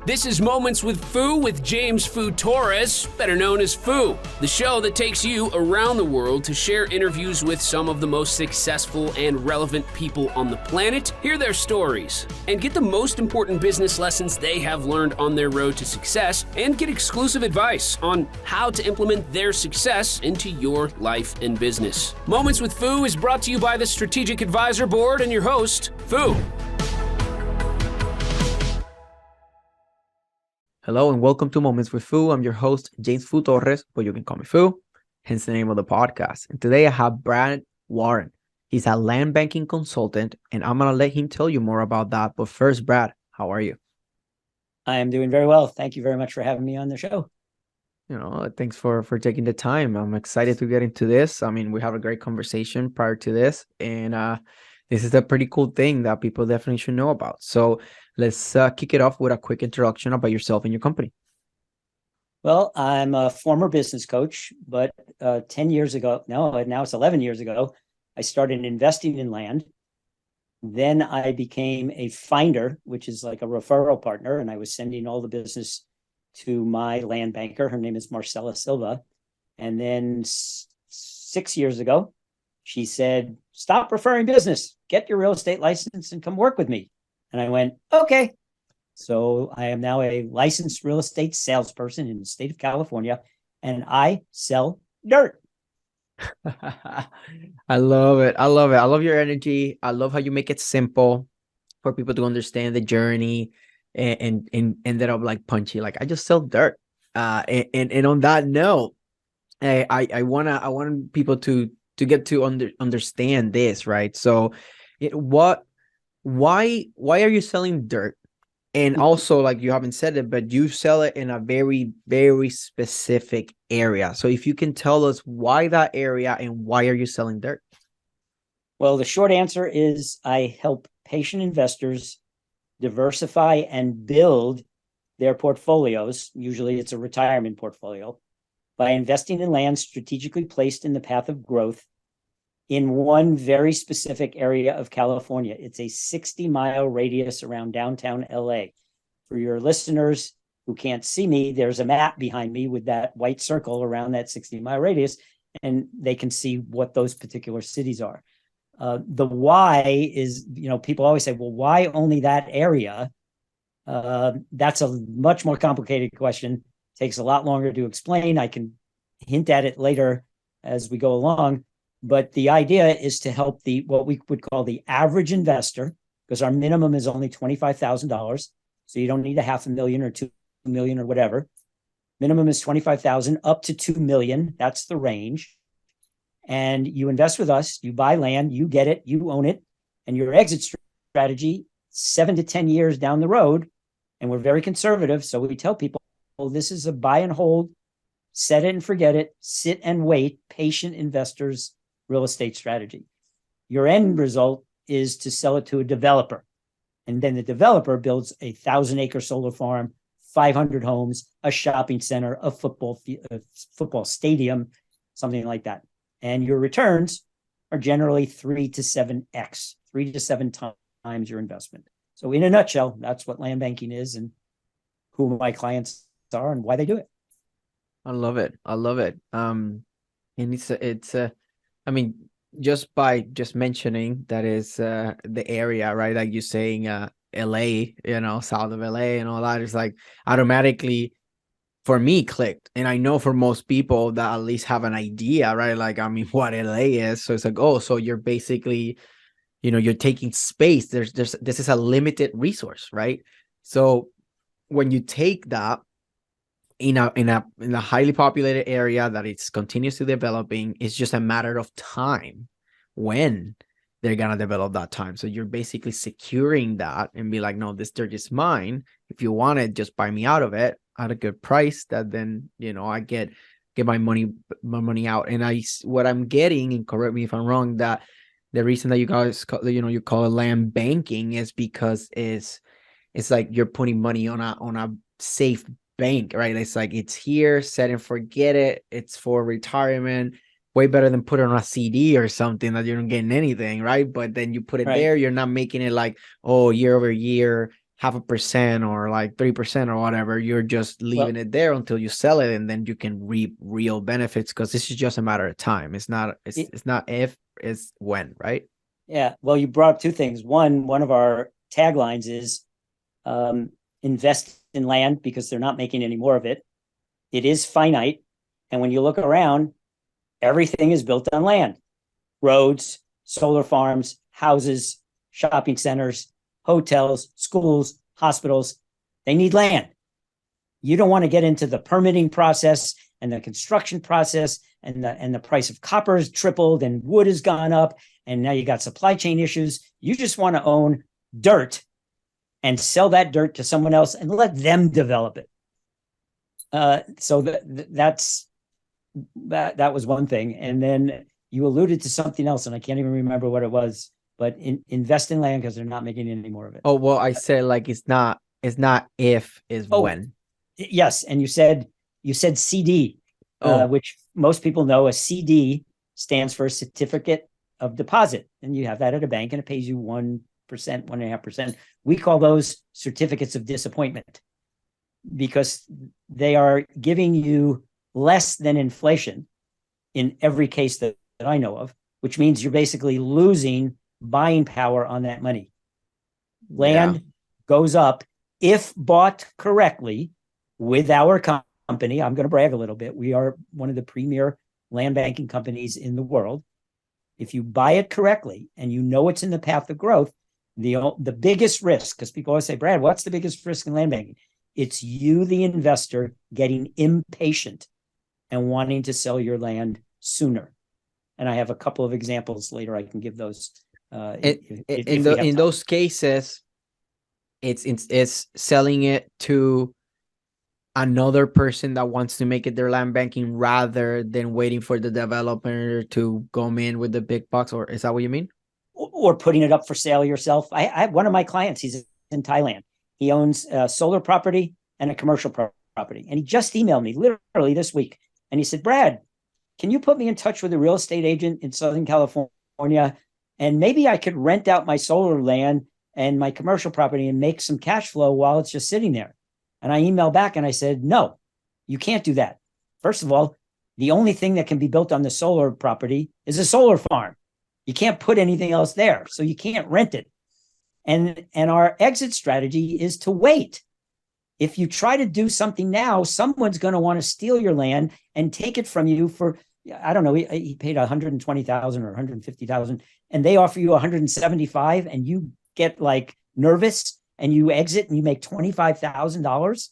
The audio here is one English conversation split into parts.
This is Moments with Foo with James Foo Torres, better known as Foo, the show that takes you around the world to share interviews with some of the most successful and relevant people on the planet, hear their stories, and get the most important business lessons they have learned on their road to success, and get exclusive advice on how to implement their success into your life and business. Moments with Foo is brought to you by the Strategic Advisor Board and your host, Foo. Hello and welcome to Moments with Foo. I'm your host, James Foo Torres, but you can call me Foo, hence the name of the podcast. And today I have Brad Warren. He's a land banking consultant, and I'm going to let him tell you more about that. But first, Brad, how are you? I am doing very well. Thank you very much for having me on the show. Thanks for taking the time. I'm excited to get into this. I mean, we have a great conversation prior to this, and this is a pretty cool thing that people definitely should know about. So let's kick it off with a quick introduction about yourself and your company. Well, I'm a former business coach, but 10 years ago, now it's 11 years ago, I started investing in land. Then I became a finder, which is like a referral partner, and I was sending all the business to my land banker. Her name is Marcela Silva. And then 6 years ago, she said, stop referring business, get your real estate license and come work with me. And I went, okay. So I am now a licensed real estate salesperson in the state of California, and I sell dirt. I love it. I love your energy. I love how you make it simple for people to understand the journey and ended up like punchy. Like, I just sell dirt. And on that note, I want people to get to understand this, right? So why are you selling dirt? And also, like, you haven't said it, but you sell it in a very, very specific area. So if you can tell us why that area and why are you selling dirt? Well, the short answer is I help patient investors diversify and build their portfolios. Usually it's a retirement portfolio by investing in land strategically placed in the path of growth in one very specific area of California. It's a 60-mile radius around downtown LA. For your listeners who can't see me, there's a map behind me with that white circle around that 60-mile radius, and they can see what those particular cities are. The why is, people always say, well, why only that area? That's a much more complicated question. Takes a lot longer to explain. I can hint at it later as we go along. But the idea is to help what we would call the average investor, because our minimum is only $25,000. So you don't need $500,000 or $2 million or whatever. Minimum is $25,000 up to $2 million. That's the range. And you invest with us, you buy land, you get it, you own it, and your exit strategy 7 to 10 years down the road. And we're very conservative. So we tell people, well, this is a buy and hold, set it and forget it, sit and wait, patient investors real estate strategy. Your end result is to sell it to a developer. And then the developer builds a 1,000-acre solar farm, 500 homes, a shopping center, a football stadium, something like that. And your returns are generally 3 to 7x, 3 to 7 times your investment. So in a nutshell, that's what land banking is and who my clients are and why they do it. I love it. And I mean, just by mentioning that is the area, right? Like you're saying, LA, south of LA and all that is like automatically for me clicked. And I know for most people that at least have an idea, right? Like, I mean, what LA is. So it's like, oh, so you're basically, you're taking space. This is a limited resource, right? So when you take that, in a highly populated area that it's continuously developing, it's just a matter of time when they're gonna develop that time. So you're basically securing that and be like, no, this dirt is mine. If you want it, just buy me out of it at a good price. That then I get my money out. And what I'm getting, and correct me if I'm wrong, that the reason that you guys you call it land banking is because it's like you're putting money on a safe bank, right? It's like, it's here, set and forget it. It's for retirement. Way better than put it on a CD or something that you're not getting anything, right? But then you put it there, you're not making it like, oh, year over year, 0.5% or like 3% or whatever, you're just leaving it there until you sell it, and then you can reap real benefits, because this is just a matter of time. It's not it's not if, it's when, right? Yeah. Well, you brought up two things. One of our taglines is invest in land because they're not making any more of it. It is finite. And when you look around, everything is built on land: roads, solar farms, houses, shopping centers, hotels, schools, hospitals. They need land. You don't want to get into the permitting process and the construction process, and the price of copper has tripled and wood has gone up, and now you got supply chain issues. You just want to own dirt and sell that dirt to someone else and let them develop it. So that was one thing. And then you alluded to something else, and I can't even remember what it was, but invest in land because they're not making any more of it. Oh, well, I said like it's not if, is when. Yes. And you said CD, which most people know. A CD stands for a certificate of deposit. And you have that at a bank and it pays you 1%, 1.5%. We call those certificates of disappointment because they are giving you less than inflation in every case that I know of, which means you're basically losing buying power on that money. Land goes up if bought correctly with our company. I'm going to brag a little bit. We are one of the premier land banking companies in the world. If you buy it correctly and you know it's in the path of growth, the biggest risk, because people always say, Brad, what's the biggest risk in land banking? It's you, the investor, getting impatient and wanting to sell your land sooner. And I have a couple of examples later. I can give those. In those cases, it's selling it to another person that wants to make it their land banking rather than waiting for the developer to come in with the big bucks. Or is that what you mean? Or putting it up for sale yourself. I have one of my clients, he's in Thailand. He owns a solar property and a commercial property. And he just emailed me literally this week. And he said, Brad, can you put me in touch with a real estate agent in Southern California? And maybe I could rent out my solar land and my commercial property and make some cash flow while it's just sitting there. And I emailed back and I said, no, you can't do that. First of all, the only thing that can be built on the solar property is a solar farm. You can't put anything else there, so you can't rent it. And our exit strategy is to wait. If you try to do something now, someone's going to want to steal your land and take it from you for, I don't know, he paid $120,000 or $150,000, and they offer you $175,000, and you get like nervous and you exit and you make $25,000.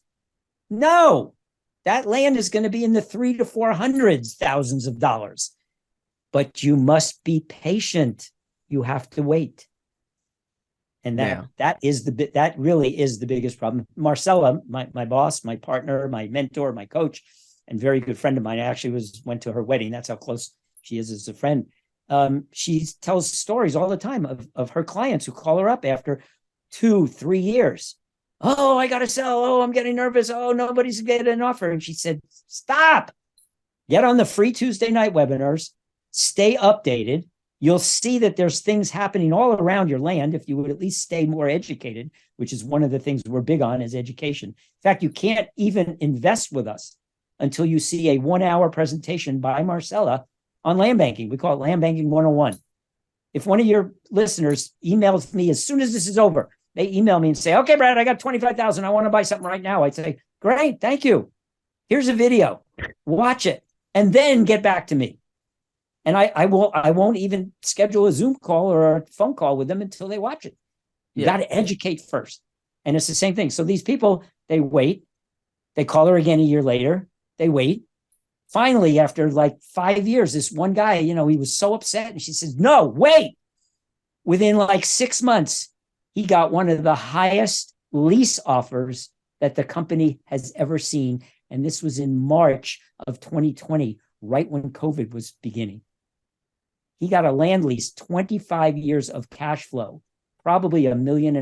No, that land is going to be in the $300,000 to $400,000s of dollars. But you must be patient. You have to wait. And that really is the biggest problem. Marcella, my boss, my partner, my mentor, my coach, and very good friend of mine, I actually went to her wedding. That's how close she is as a friend. She tells stories all the time of her clients who call her up after 2-3 years. Oh, I got to sell. Oh, I'm getting nervous. Oh, nobody's getting an offer. And she said, stop. Get on the free Tuesday night webinars. Stay updated. You'll see that there's things happening all around your land if you would at least stay more educated, which is one of the things we're big on is education. In fact, you can't even invest with us until you see a 1-hour presentation by Marcella on land banking. We call it Land Banking 101. If one of your listeners emails me as soon as this is over, they email me and say, okay, Brad, I got $25,000. I want to buy something right now. I'd say, great, thank you. Here's a video. Watch it and then get back to me. And I won't even schedule a Zoom call or a phone call with them until they watch it. You got to educate first. And it's the same thing. So these people, they wait. They call her again a year later. They wait. Finally, after like 5 years, this one guy, he was so upset. And she says, no, wait. Within like 6 months, he got one of the highest lease offers that the company has ever seen. And this was in March of 2020, right when COVID was beginning. He got a land lease, 25 years of cash flow, probably $1.5 million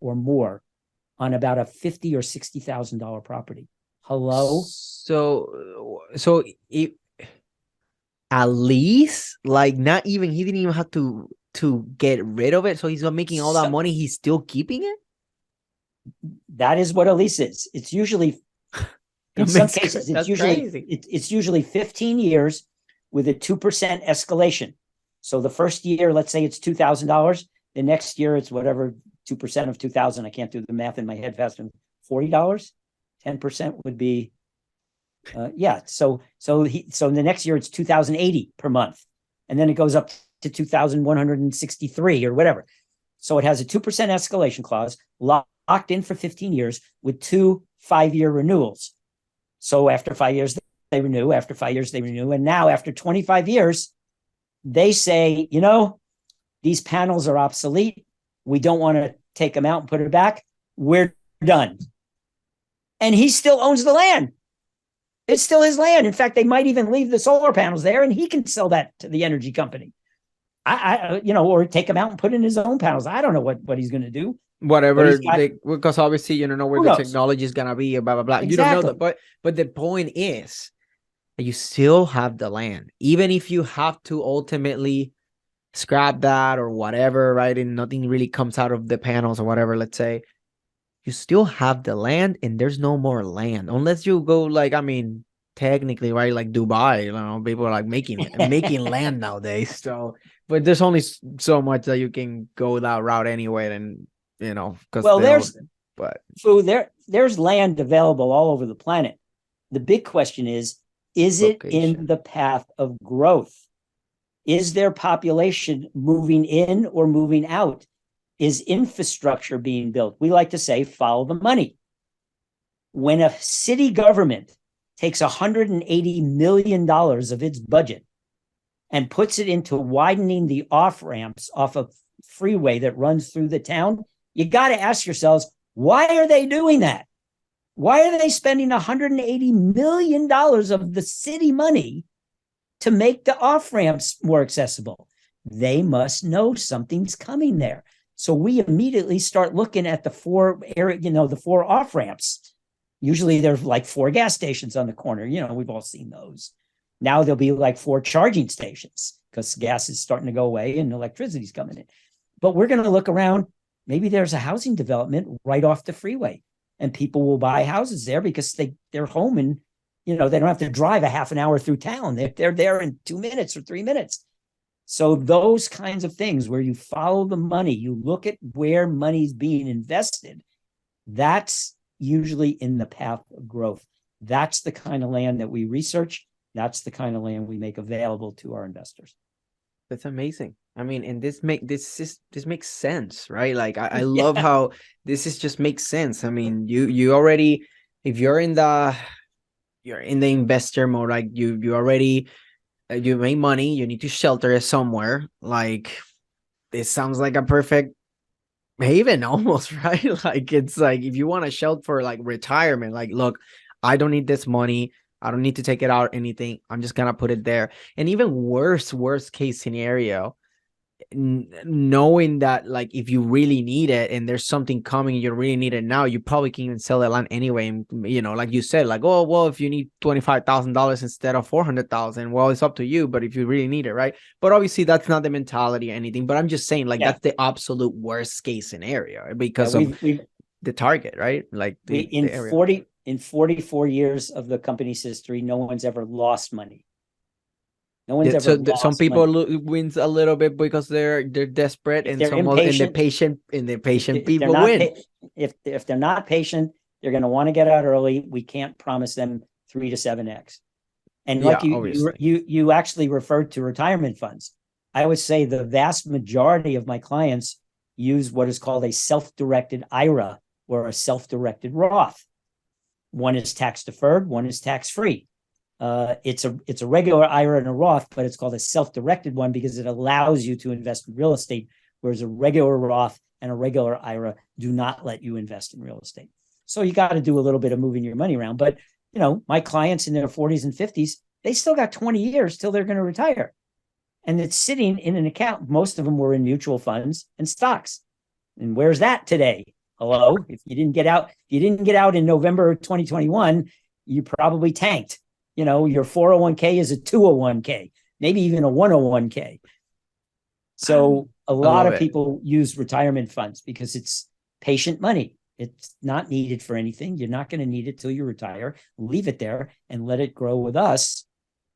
or more on about a $50,000 or $60,000 property. Hello? So at least, like, not even, he didn't even have to get rid of it. So he's not making all that money. He's still keeping it. That is what a lease is. It's usually, in some cases, it's usually 15 years with a 2% escalation. So the first year, let's say it's $2,000. The next year, it's whatever 2% of 2,000. I can't do the math in my head fast. $40. 10% would be, So the next year it's 2,080 per month, and then it goes up to 2,163 or whatever. So it has a 2% escalation clause locked in for 15 years with 2 5-year renewals. So after 5 years, they renew. After 5 years, they renew. And now after 25 years, they say, these panels are obsolete. We don't want to take them out and put it back. We're done. And he still owns the land. It's still his land. In fact, they might even leave the solar panels there and he can sell that to the energy company. Or take them out and put in his own panels. I don't know what he's going to do. Whatever, because obviously you don't know where the technology is going to be, blah, blah, blah. Exactly. You don't know that. But the point is, you still have the land. Even if you have to ultimately scrap that or whatever, right? And nothing really comes out of the panels or whatever, let's say, you still have the land and there's no more land. Unless you go technically, right? Like Dubai, people are like making land nowadays. So, but there's only so much that you can go that route anyway. And, because there's land available all over the planet. The big question is it in the path of growth? Is there population moving in or moving out? Is infrastructure being built? We like to say, follow the money. When a city government takes $180 million of its budget and puts it into widening the off-ramps off a freeway that runs through the town, you got to ask yourselves, why are they doing that? Why are they spending $180 million of the city money to make the off-ramps more accessible? They must know something's coming there. So we immediately start looking at the 4 off-ramps. Usually there's like 4 gas stations on the corner. We've all seen those. Now there'll be like 4 charging stations because gas is starting to go away and electricity's coming in. But we're going to look around. Maybe there's a housing development right off the freeway and people will buy houses there because they're home and, they don't have to drive a half an hour through town. They're there in 2 minutes or 3 minutes. So those kinds of things where you follow the money, you look at where money's being invested, that's usually in the path of growth. That's the kind of land that we research. That's the kind of land we make available to our investors. That's amazing. And this makes sense, right? Like I love how just makes sense. You already, if you're in the investor mode, like you already you make money, you need to shelter it somewhere. Like this sounds like a perfect haven almost, right? Like it's like if you want to shelter for like retirement, like look, I don't need this money. I don't need to take it out or anything. I'm just gonna put it there. And even worst case scenario, knowing that like if you really need it and there's something coming and you really need it now, you probably can even sell that land anyway. And like you said, like, oh well, if you need $25,000 instead of $400,000, well, it's up to you. But if you really need it, right? But obviously that's not the mentality or anything. But I'm just saying, like that's the absolute worst case scenario because of the target, right? Like the area. In 44 years of the company's history, no one's ever lost money. No one's ever lost some people wins a little bit because they're desperate, and the patient people win. If they're not patient, they're going to want to get out early. We can't promise them 3 to 7x. And like you actually referred to retirement funds. I would say the vast majority of my clients use what is called a self-directed IRA or a self-directed Roth. One is tax deferred, one is tax free. It's a regular IRA and a Roth, but it's called a self-directed one because it allows you to invest in real estate, whereas a regular Roth and a regular IRA do not let you invest in real estate. So you got to do a little bit of moving your money around. But my clients in their 40s and 50s, they still got 20 years till they're going to retire, and it's sitting in an account. Most of them were in mutual funds and stocks. And where's that today? Hello, if you didn't get out in November 2021, you probably tanked. Your 401k is a 201k, maybe even a 101k. So a lot of people use retirement funds because it's patient money. It's not needed for anything. You're not going to need it till you retire. Leave it there and let it grow with us.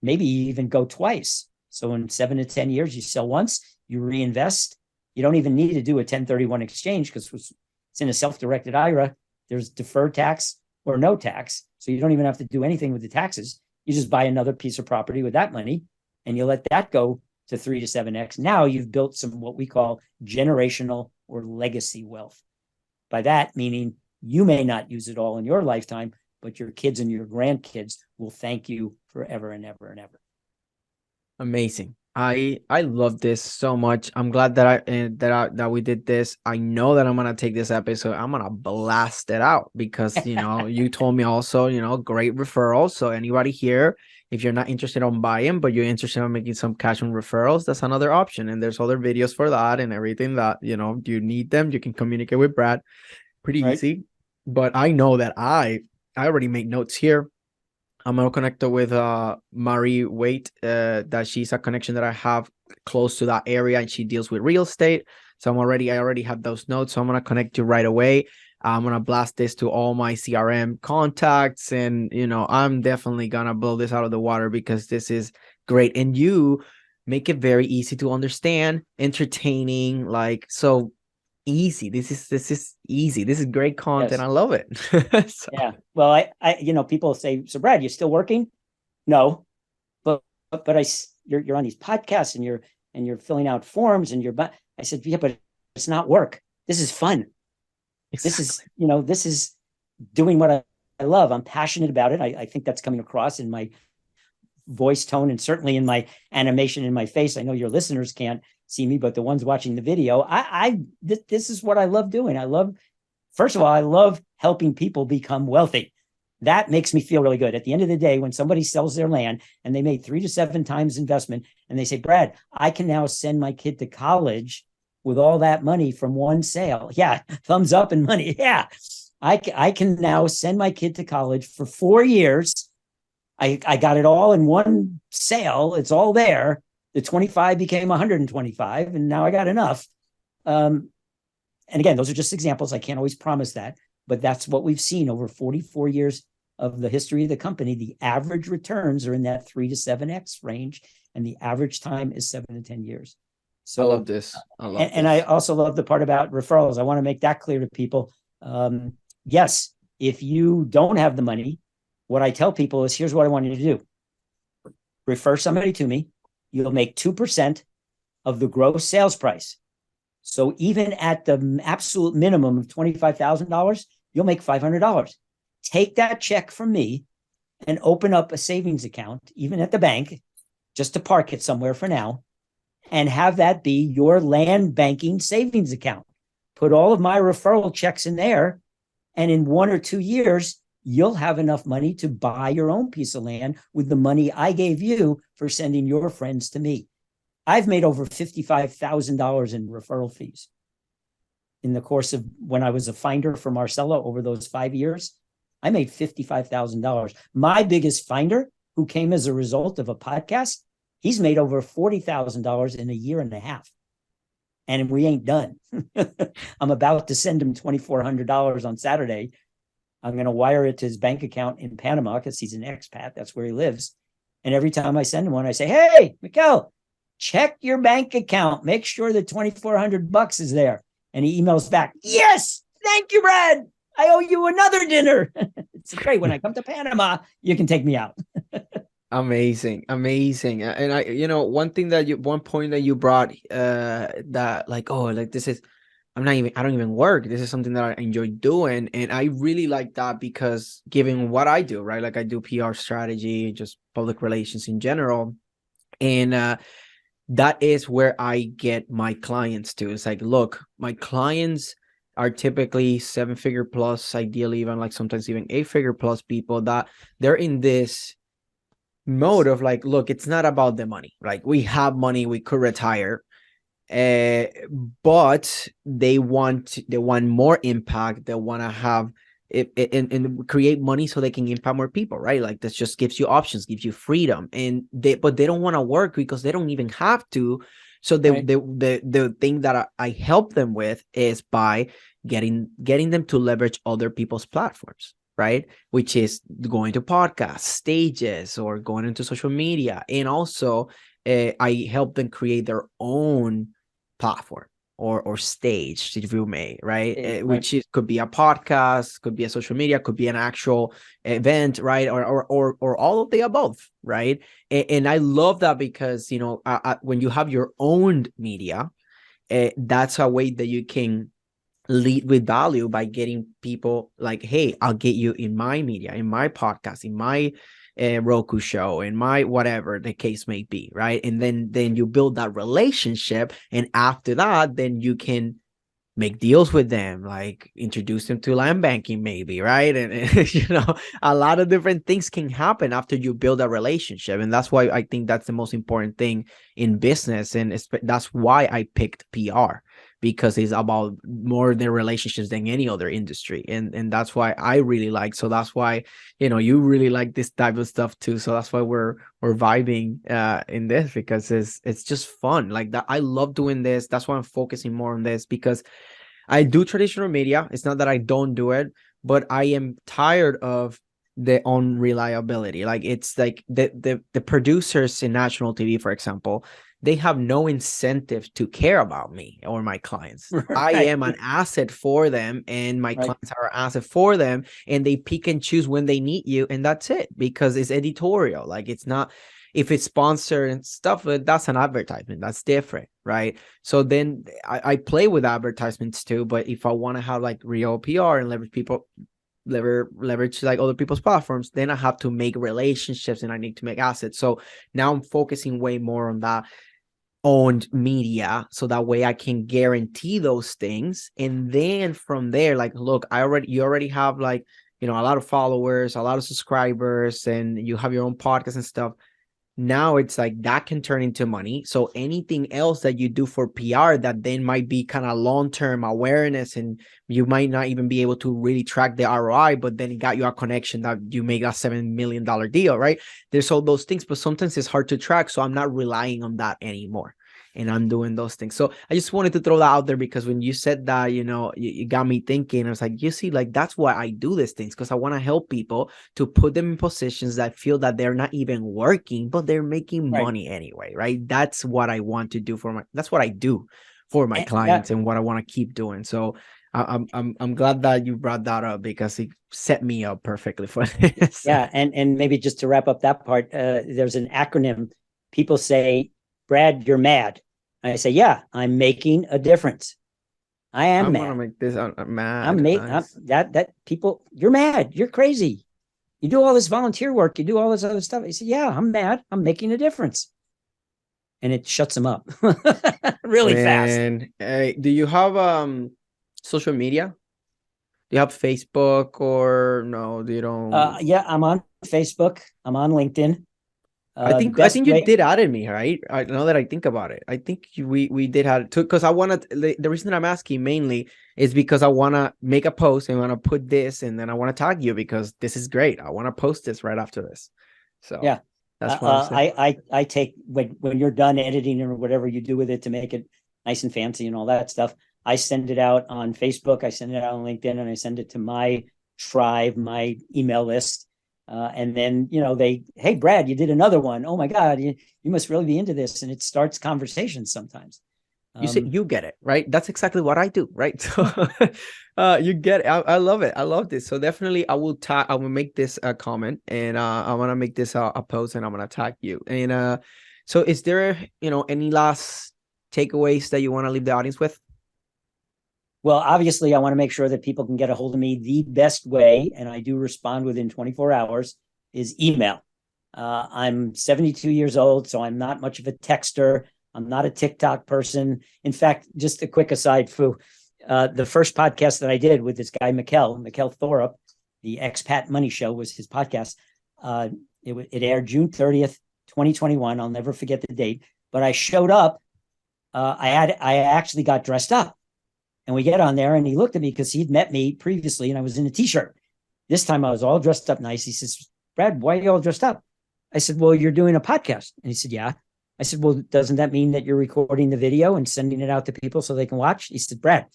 Maybe even go twice. So in 7 to 10 years, you sell once, you reinvest. You don't even need to do a 1031 exchange because it's in a self-directed IRA. There's deferred tax or no tax. So you don't even have to do anything with the taxes. You just buy another piece of property with that money and you let that go to 3 to 7x. Now you've built some what we call generational or legacy wealth. By that, meaning you may not use it all in your lifetime, but your kids and your grandkids will thank you forever and ever and ever. Amazing. I love this so much. I'm glad that we did this. I know that I'm gonna take this episode. I'm gonna blast it out because you told me also, great referrals. So anybody here, if you're not interested on buying, but you're interested in making some cash on referrals, that's another option. And there's other videos for that and everything that you need them. You can communicate with Brad. Pretty easy. But I know that I already made notes here. I'm gonna connect with Marie Waite, that she's a connection that I have close to that area, and she deals with real estate. So I already have those notes. So I'm gonna connect you right away. I'm gonna blast this to all my CRM contacts, and I'm definitely gonna blow this out of the water because this is great. And you make it very easy to understand, entertaining, so easy. This is easy. This is great content. Yes. I love it. So. Yeah. Well, I people say, so Brad, you still working? No, but you're on these podcasts and you're filling out forms and I said, yeah, but it's not work. This is fun. Exactly. This is doing what I love. I'm passionate about it. I think that's coming across in my voice tone and certainly in my animation in my face. I know your listeners can't see me, but the ones watching the video, this is what I love doing. First of all, I love helping people become wealthy. That makes me feel really good. At the end of the day, when somebody sells their land and they made 3 to 7 times investment and they say, Brad, I can now send my kid to college with all that money from one sale. Yeah. Thumbs up and money. Yeah. I can now send my kid to college for 4 years. I got it all in one sale. It's all there. The 25 became 125, and now I got enough. And again, those are just examples. I can't always promise that, but that's what we've seen over 44 years of the history of the company. The average returns are in that 3 to 7x range, and the average time is 7 to 10 years. So I love this. And I also love the part about referrals. I want to make that clear to people. Yes, if you don't have the money, what I tell people is, here's what I want you to do. Refer somebody to me. You'll make 2% of the gross sales price. So even at the absolute minimum of $25,000, you'll make $500. Take that check from me and open up a savings account, even at the bank, just to park it somewhere for now, and have that be your land banking savings account. Put all of my referral checks in there, and in 1 or 2 years, you'll have enough money to buy your own piece of land with the money I gave you for sending your friends to me. I've made over $55,000 in referral fees in the course of when I was a finder for Marcella over those 5 years. I made $55,000. My biggest finder, who came as a result of a podcast, he's made over $40,000 in a year and a half. And we ain't done. I'm about to send him $2,400 on Saturday. I'm going to wire it to his bank account in Panama because he's an expat. That's where he lives. And every time I send him one, I say, hey, Mikkel, check your bank account. Make sure the $2,400 is there. And he emails back, yes, thank you, Brad. I owe you another dinner. It's great. When I come to Panama, you can take me out. Amazing. And one point that you brought, that this is, I don't even work. This is something that I enjoy doing. And I really like that because given what I do, right? Like I do PR strategy, just public relations in general. And that is where I get my clients to. It's like, look, my clients are typically 7-figure plus, ideally even sometimes even 8-figure plus people that they're in this mode of look, it's not about the money. We have money, we could retire. But they want more impact. They want to have it and create money so they can impact more people, right? This just gives you options, gives you freedom, but they don't want to work because they don't even have to. So the thing that I help them with is by getting them to leverage other people's platforms, right? Which is going to podcasts, stages, or going into social media. And also I help them create their own platform or stage, if you may, right? Right. Which could be a podcast, could be a social media, could be an actual event, right? Or all of the above, right? And I love that because, you know, when you have your own media, that's a way that you can lead with value by getting people like, hey, I'll get you in my media, in my podcast, in my Roku show, in my whatever the case may be, right? And then you build that relationship, and after that, then you can make deals with them, like introduce them to land banking maybe, right? And you know, a lot of different things can happen after you build a relationship. And that's why I think that's the most important thing in business. And that's why I picked PR, because it's about more than relationships than any other industry. And that's why I really like, so that's why, you know, you really like this type of stuff too. So that's why we're vibing in this, because it's just fun. Like that, I love doing this. That's why I'm focusing more on this, because I do traditional media. It's not that I don't do it, but I am tired of the unreliability. Like it's like the producers in national TV, for example, they have no incentive to care about me or my clients. I am an asset for them, and my clients are an asset for them, and they pick and choose when they need you, and that's it, because it's editorial. Like it's not, if it's sponsored and stuff, that's an advertisement. That's different, right? So then I play with advertisements too, but if I want to have like real PR and leverage like other people's platforms, then I have to make relationships and I need to make assets. So now I'm focusing way more on that owned media, so that way I can guarantee those things. And then from there, like, look, you already have, like, you know, a lot of followers, a lot of subscribers, and you have your own podcast and stuff. Now it's like that can turn into money. So anything else that you do for PR that then might be kind of long-term awareness, and you might not even be able to really track the ROI, but then it got you a connection that you make a $7 million deal, right? There's all those things, but sometimes it's hard to track. So I'm not relying on that anymore, and I'm doing those things. So I just wanted to throw that out there, because when you said that, you know, you got me thinking. I was like, you see, like, that's why I do these things, because I want to help people to put them in positions that feel that they're not even working, but they're making money anyway, right? That's what I want to do that's what I do for my clients, and what I want to keep doing. So I'm glad that you brought that up, because it set me up perfectly for this. Yeah, and maybe just to wrap up that part, there's an acronym. People say, Brad, you're mad. I say, yeah, I'm making a difference. I am mad. I want to make this mad. I'm made nice. That people, you're mad. You're crazy. You do all this volunteer work. You do all this other stuff. I say, yeah, I'm mad. I'm making a difference. And it shuts them up really fast. Do you have social media? Do you have Facebook, or no? You don't? Yeah, I'm on Facebook. I'm on LinkedIn. I think you did add me, right? I know that I think about it. I think we did have to, because I want to. The reason I'm asking mainly is because I want to make a post and want to put this, and then I want to tag you, because this is great. I want to post this right after this. So yeah, that's what I take when you're done editing or whatever you do with it to make it nice and fancy and all that stuff. I send it out on Facebook. I send it out on LinkedIn, and I send it to my tribe, my email list. And then, you know, hey, Brad, you did another one. Oh my God, you must really be into this. And it starts conversations sometimes. You get it, right? That's exactly what I do, right? So you get it. I love it. I love this. So definitely I will make this a comment, and I want to make this a post, and I'm going to tag you. And so is there, you know, any last takeaways that you want to leave the audience with? Well, obviously, I want to make sure that people can get a hold of me. The best way, and I do respond within 24 hours, is email. I'm 72 years old, so I'm not much of a texter. I'm not a TikTok person. In fact, just a quick aside, Fu, the first podcast that I did with this guy, Mikkel Thorup, the Expat Money Show was his podcast. It aired June 30th, 2021. I'll never forget the date. But I showed up. I actually got dressed up. And we get on there, and he looked at me because he'd met me previously, and I was in a t-shirt. This time I was all dressed up nice. He says, Brad, why are you all dressed up? I said, well, you're doing a podcast. And he said, yeah. I said, well, doesn't that mean that you're recording the video and sending it out to people so they can watch? He said, Brad,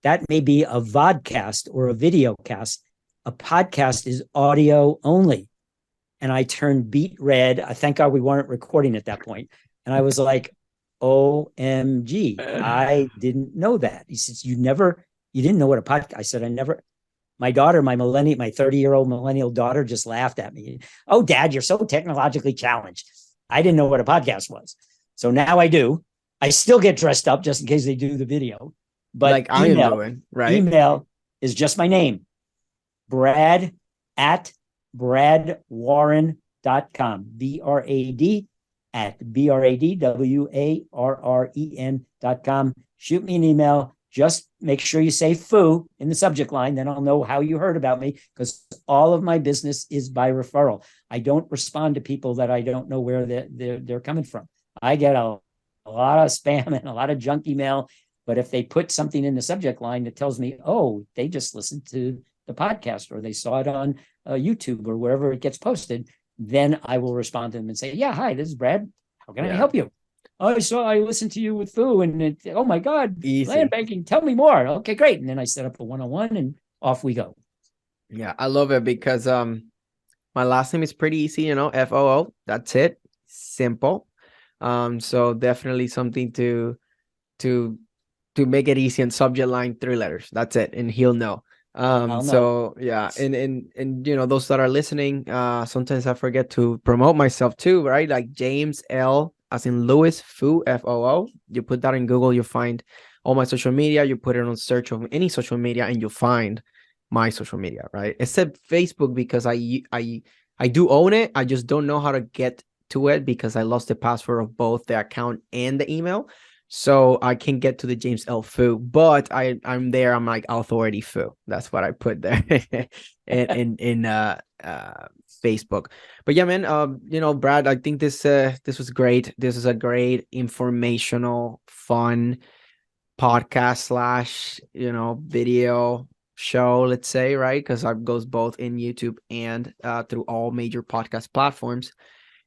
that may be a vodcast or a video cast. A podcast is audio only. And I turned beet red. I thank God we weren't recording at that point. And I was like, OMG, I didn't know that. He says, you didn't know what a podcast. I said, I never. My daughter, my 30-year-old millennial daughter just laughed at me. Oh, Dad, you're so technologically challenged. I didn't know what a podcast was. So now I do. I still get dressed up just in case they do the video. But like I'm doing, right? Email is just my name. Brad at bradwarren.com. BRAD@BRADWARREN.com. Shoot me an email. Just make sure you say foo in the subject line. Then I'll know how you heard about me, because all of my business is by referral. I don't respond to people that I don't know where they're coming from. I get a lot of spam and a lot of junk email. But if they put something in the subject line that tells me, oh, they just listened to the podcast or they saw it on YouTube or wherever it gets posted, then I will respond to them and say, yeah, hi, this is Brad. How can I help you? Oh, I listened to you with Foo and oh my God, Easy. Land banking, tell me more. Okay, great. And then I set up a one-on-one and off we go. Yeah, I love it because my last name is pretty easy, FOO. That's it. Simple. So definitely something to make it easy, and subject line 3 letters. That's it. And he'll know. So yeah, and those that are listening, sometimes I forget to promote myself too, right? Like James L, as in Louis, Foo, FOO. You put that in Google, you find all my social media. You put it on search of any social media and you'll find my social media, right? Except Facebook, because I do own it. I just don't know how to get to it because I lost the password of both the account and the email. So I can get to the James L. Foo, but I'm there. I'm like authority Foo. That's what I put there in Facebook. But yeah, man, Brad, I think this was great. This is a great informational, fun podcast / video show, let's say, right? Because it goes both in YouTube and through all major podcast platforms.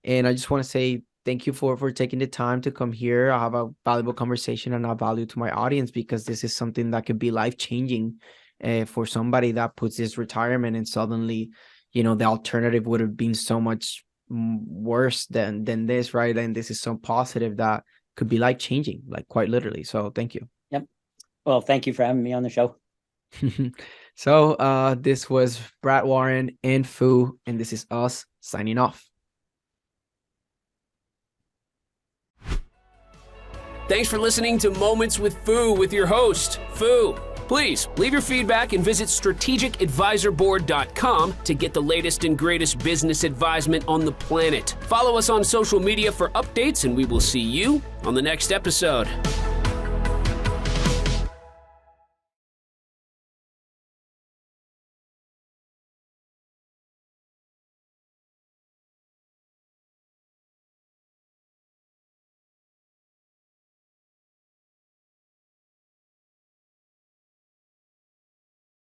And I just want to say thank you for taking the time to come here. I have a valuable conversation and a value to my audience, because this is something that could be life-changing for somebody that puts this retirement and suddenly, the alternative would have been so much worse than this, right? And this is so positive that could be life-changing, like quite literally. So thank you. Yep. Well, thank you for having me on the show. So this was Brad Warren and Foo, and this is us signing off. Thanks for listening to Moments with Foo with your host, Foo. Please leave your feedback and visit strategicadvisorboard.com to get the latest and greatest business advisement on the planet. Follow us on social media for updates, and we will see you on the next episode.